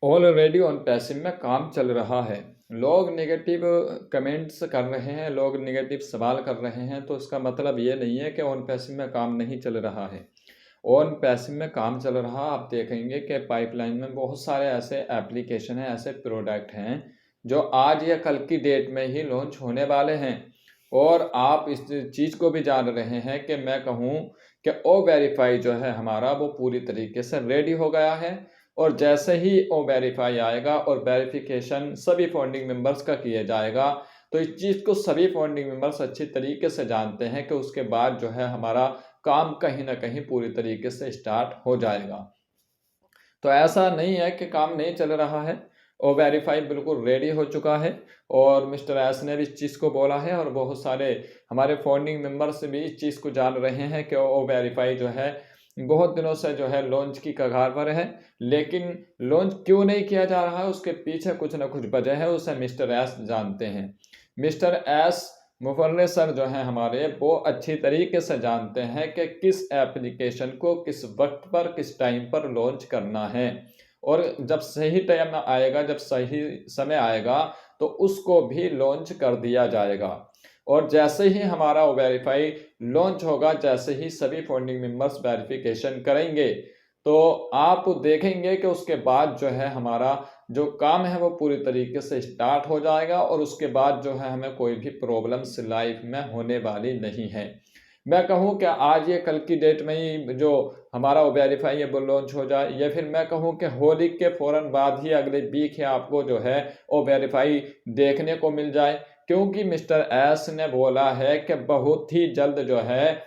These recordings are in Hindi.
ऑलरेडी ऑन पैसिव में काम चल रहा है। लोग नेगेटिव कमेंट्स कर रहे हैं, लोग नेगेटिव सवाल कर रहे हैं, तो इसका मतलब ये नहीं है कि ऑन पैसिव में काम नहीं चल रहा है। ऑन पैसिव में काम चल रहा, आप देखेंगे कि पाइपलाइन में बहुत सारे ऐसे एप्लीकेशन हैं, ऐसे प्रोडक्ट हैं जो आज या कल की डेट में ही लॉन्च होने वाले हैं। और आप इस चीज़ को भी जान रहे हैं कि मैं कहूँ कि ओ वेरीफाई जो है हमारा, वो पूरी तरीके से रेडी हो गया है। और जैसे ही ओ वेरीफाई आएगा और वेरिफिकेशन सभी फाउंडिंग मेंबर्स का किया जाएगा, तो इस चीज़ को सभी फाउंडिंग मेंबर्स अच्छी तरीके से जानते हैं कि उसके बाद जो है हमारा काम कहीं न कहीं पूरी तरीके से स्टार्ट हो जाएगा। तो ऐसा नहीं है कि काम नहीं चल रहा है, ओ वेरीफाई बिल्कुल रेडी हो चुका है। और मिस्टर एस ने भी इस चीज़ को बोला है और बहुत सारे हमारे फाउंडिंग मेंबर्स भी इस चीज़ को जान रहे हैं कि ओ वेरीफाई जो है बहुत दिनों से जो है लॉन्च की कगार पर है। लेकिन लॉन्च क्यों नहीं किया जा रहा है, उसके पीछे कुछ न कुछ वजह है, उसे मिस्टर एस जानते हैं। मिस्टर एस मुफर्रे सर जो हैं हमारे, वो अच्छी तरीके से जानते हैं कि किस एप्लीकेशन को किस वक्त पर किस टाइम पर लॉन्च करना है। और जब सही टाइम आएगा, जब सही समय आएगा, तो उसको भी लॉन्च कर दिया जाएगा। और जैसे ही हमारा वेरीफाई लॉन्च होगा, जैसे ही सभी फाउंडिंग मेंबर्स वेरिफिकेशन करेंगे, तो आप देखेंगे कि उसके बाद जो है हमारा जो काम है वो पूरी तरीके से स्टार्ट हो जाएगा। और उसके बाद जो है हमें कोई भी प्रॉब्लम्स लाइफ में होने वाली नहीं है। मैं कहूँ कि आज ये कल की डेट में ही जो हमारा वो वेरीफाई है वो लॉन्च हो जाए, या फिर मैं कहूँ कि होली के फ़ौरन बाद ही अगले वीक है आपको जो है वो वेरीफाई देखने को मिल जाए। क्योंकि मिस्टर एस ने बोला है कि बहुत ही जल्द जो है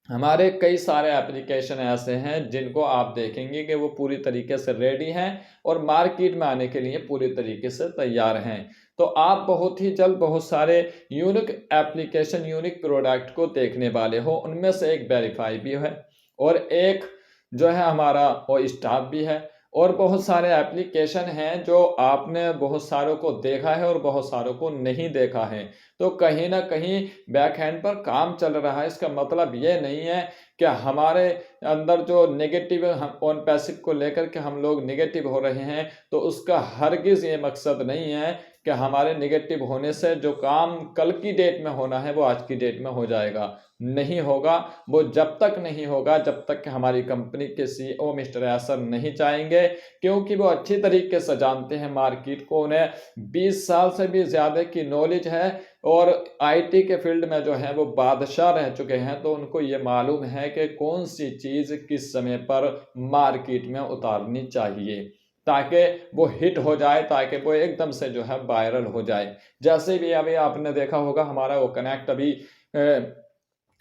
हमारे कई सारे एप्लीकेशन ऐसे हैं जिनको आप देखेंगे कि वो पूरी तरीके से रेडी हैं और मार्केट में आने के लिए पूरी तरीके से तैयार हैं। तो आप बहुत ही जल्द बहुत सारे यूनिक एप्लीकेशन, यूनिक प्रोडक्ट को देखने वाले हो। उनमें से एक वेरीफाई भी है और एक जो है हमारा वो स्टाफ भी है। और बहुत सारे एप्लीकेशन हैं जो आपने बहुत सारों को देखा है और बहुत सारों को नहीं देखा है। तो कहीं न कहीं बैकएंड पर काम चल रहा है। इसका मतलब ये नहीं है कि हमारे अंदर जो नेगेटिव हम ऑन पैसिव को लेकर के हम लोग नेगेटिव हो रहे हैं, तो उसका हरगिज़ ये मकसद नहीं है कि हमारे नेगेटिव होने से जो काम कल की डेट में होना है वो आज की डेट में हो जाएगा। नहीं होगा। वो जब तक नहीं होगा, जब तक कि हमारी कंपनी के सीईओ मिस्टर एसर नहीं चाहेंगे, क्योंकि वो अच्छी तरीके से जानते हैं मार्केट को। उन्हें 20 साल से भी ज़्यादा की नॉलेज है और आईटी के फील्ड में जो है वो बादशाह रह चुके हैं। तो उनको ये मालूम है कि कौन सी चीज़ किस समय पर मार्केट में उतारनी चाहिए, ताकि वो हिट हो जाए, ताकि वो एकदम से जो है वायरल हो जाए। जैसे भी अभी आपने देखा होगा हमारा वो कनेक्ट अभी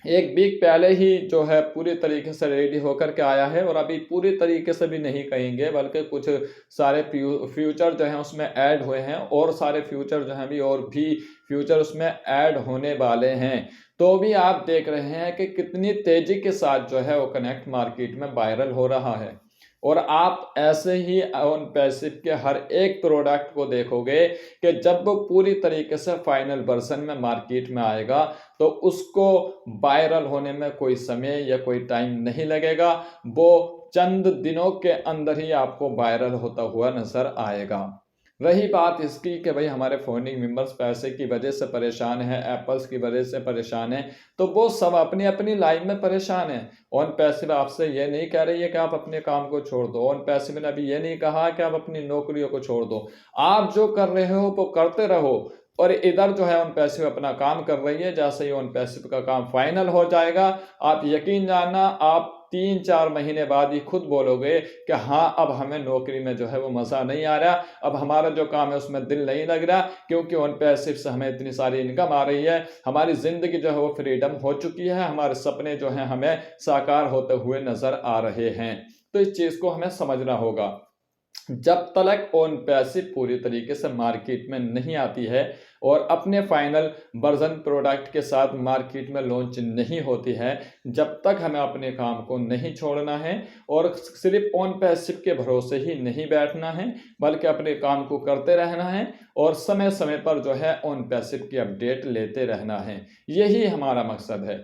एक वीक पहले ही जो है पूरी तरीके से रेडी होकर के आया है। और अभी पूरी तरीके से भी नहीं कहेंगे, बल्कि कुछ सारे फ्यूचर जो हैं उसमें ऐड हुए हैं और सारे फ्यूचर जो हैं अभी और भी फ्यूचर उसमें ऐड होने वाले हैं। तो भी आप देख रहे हैं कि कितनी तेज़ी के साथ जो है वो कनेक्ट मार्केट में वायरल हो रहा है। और आप ऐसे ही ऑन पैसिव के हर एक प्रोडक्ट को देखोगे कि जब वो पूरी तरीके से फाइनल वर्जन में मार्केट में आएगा, तो उसको वायरल होने में कोई समय या कोई टाइम नहीं लगेगा। वो चंद दिनों के अंदर ही आपको वायरल होता हुआ नज़र आएगा। रही बात इसकी कि भाई हमारे फाउंडिंग मेंबर्स पैसे की वजह से परेशान हैं, एप्पल्स की वजह से परेशान हैं, तो वो सब अपनी-अपनी लाइन में परेशान हैं। ऑन पैसिव आपसे ये नहीं कह रही है कि आप अपने काम को छोड़ दो। ऑन पैसिव ने अभी ये नहीं कहा कि आप अपनी नौकरियों को छोड़ दो। आप जो कर रहे हो वो करते रहो। और इधर जो है ऑन पैसिव अपना काम कर रही है। जैसे ही ऑन पैसिव का काम फाइनल हो जाएगा, आप यकीन जानना, आप 3-4 महीने बाद ही खुद बोलोगे कि हाँ, अब हमें नौकरी में जो है वो मज़ा नहीं आ रहा, अब हमारा जो काम है उसमें दिल नहीं लग रहा, क्योंकि ऑन पैसिव से हमें इतनी सारी इनकम आ रही है, हमारी ज़िंदगी जो है वो फ्रीडम हो चुकी है, हमारे सपने जो हैं हमें साकार होते हुए नज़र आ रहे हैं। तो इस चीज़ को हमें समझना होगा। जब तक ऑन पैसिव पूरी तरीके से मार्केट में नहीं आती है और अपने फाइनल वर्जन प्रोडक्ट के साथ मार्केट में लॉन्च नहीं होती है, जब तक हमें अपने काम को नहीं छोड़ना है और सिर्फ ऑन पैसिव के भरोसे ही नहीं बैठना है, बल्कि अपने काम को करते रहना है और समय समय पर जो है ऑन पैसिव की अपडेट लेते रहना है। यही हमारा मकसद है।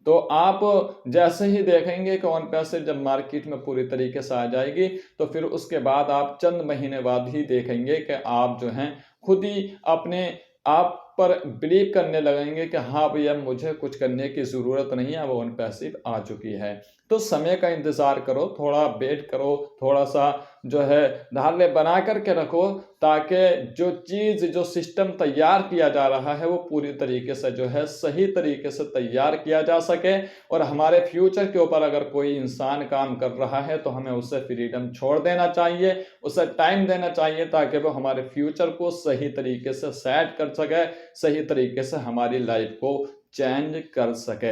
तो आप जैसे ही देखेंगे कि ऑन पैसिव जब मार्केट में पूरी तरीके से आ जाएगी, तो फिर उसके बाद आप चंद महीने बाद ही देखेंगे कि आप जो हैं खुद ही अपने आप पर बिलीव करने लगेंगे कि हाँ भैया, मुझे कुछ करने की ज़रूरत नहीं है, अब ऑन पैसिव आ चुकी है। तो समय का इंतज़ार करो, थोड़ा वेट करो, थोड़ा-सा जो है धारणा बना कर के रखो, ताकि जो चीज़, जो सिस्टम तैयार किया जा रहा है, वो पूरी तरीके से जो है सही तरीके से तैयार किया जा सके। और हमारे फ्यूचर के ऊपर अगर कोई इंसान काम कर रहा है, तो हमें उसे फ्रीडम छोड़ देना चाहिए, उसे टाइम देना चाहिए, ताकि वो हमारे फ्यूचर को सही तरीके से सेट कर सके, सही तरीके से हमारी लाइफ को चेंज कर सके।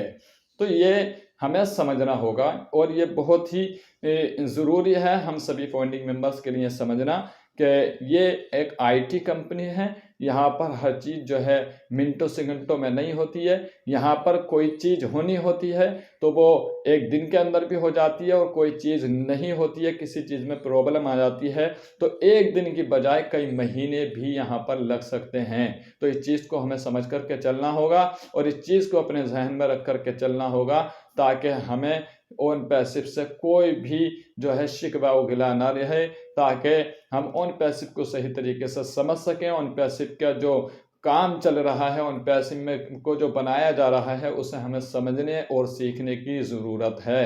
तो ये हमें समझना होगा, और ये बहुत ही ज़रूरी है हम सभी फाउंडिंग मेंबर्स के लिए समझना कि ये एक आईटी कंपनी है। यहाँ पर हर चीज़ जो है मिनटों सेकंडों में नहीं होती है। यहाँ पर कोई चीज़ होनी होती है तो वो एक दिन के अंदर भी हो जाती है, और कोई चीज़ नहीं होती है, किसी चीज़ में प्रॉब्लम आ जाती है तो एक दिन की बजाय कई महीने भी यहाँ पर लग सकते हैं। तो इस चीज़ को हमें समझ कर के चलना होगा, और इस चीज़ को अपने जहन में रख कर के चलना होगा, ताकि हमें ऑन पैसिव से कोई भी जो है शिकवा व गिला ना रहे, ताकि हम ऑन पैसिव को सही तरीके से समझ सकें। ऑन पैसिव का जो काम चल रहा है, ऑन पैसिव में को जो बनाया जा रहा है, उसे हमें समझने और सीखने की ज़रूरत है।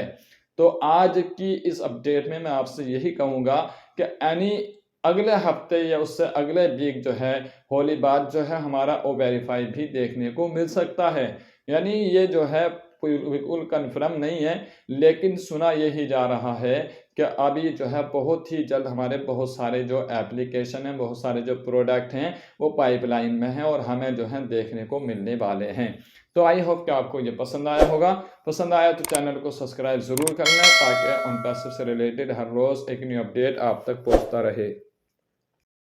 तो आज की इस अपडेट में मैं आपसे यही कहूँगा कि अगले हफ्ते या उससे अगले वीक जो है होली बाद जो है हमारा ओ वेरीफाई भी देखने को मिल सकता है। यानी ये जो है बिल्कुल कन्फर्म नहीं है, लेकिन सुना यही जा रहा है कि अभी जो है बहुत ही जल्द हमारे बहुत सारे जो एप्लीकेशन हैं, बहुत सारे जो प्रोडक्ट हैं, वो पाइपलाइन में हैं और हमें जो है देखने को मिलने वाले हैं। तो आई होप कि आपको ये पसंद आया होगा। पसंद आया तो चैनल को सब्सक्राइब ज़रूर करना, ताकि ऑन पैसिव से रिलेटेड हर रोज़ एक न्यू अपडेट आप तक पहुँचता रहे।